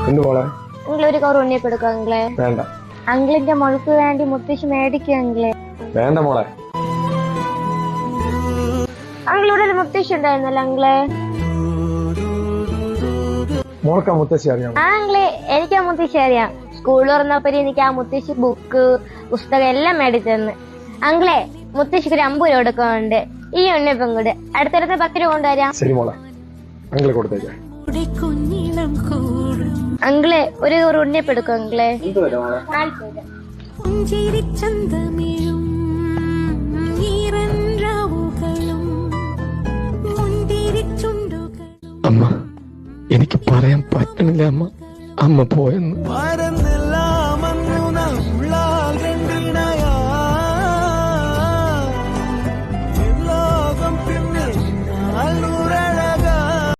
എന്ത് മോളെ? അങ്കിൾ ഒരു കവർ ഉണ്ണിയപ്പം എടുക്കും അങ്കിളെ. വേണ്ട. അങ്കിളിന്റെ മോൾക്ക് വേണ്ടി മുത്തശ്ശി മേടിക്കും അങ്കിളെ. വേണ്ട മോളെ. അങ്കിളിവിടെ ഒരു മുത്തശ്ശി ഉണ്ടായിരുന്നല്ലോ അങ്കിളെ. മോൾക്ക് ആ മുത്തശ്ശി അറിയാം? ആ അങ്കിളെ, എനിക്ക് ആ മുത്തശ്ശി അറിയാം. സ്കൂളിൽ തുറന്നപ്പോ എനിക്ക് ആ മുത്തശ്ശി ബുക്ക് പുസ്തകം എല്ലാം മേടിച്ചെന്ന്. അങ്കിളെ, മുത്തശ്ശിക്ക് ഒരു 50 രൂപ കൊടുക്കുന്നുണ്ട്. ഈ ഉണ്ണിയപ്പം കൂടെ അടുത്തടുത്ത 10 രൂപ കൊണ്ടുവരാം. ശരി മോളെ, അങ്കിളെ കൊടുത്തേക്കാം. അങ്കിളെ ഒരു ഉണ്ണിയപ്പം എടുക്കും അങ്കിളെ. 40 രൂപ. അമ്മ, എനിക്ക് പറയാൻ പറ്റണില്ല അമ്മ. അമ്മ പോയെന്ന്.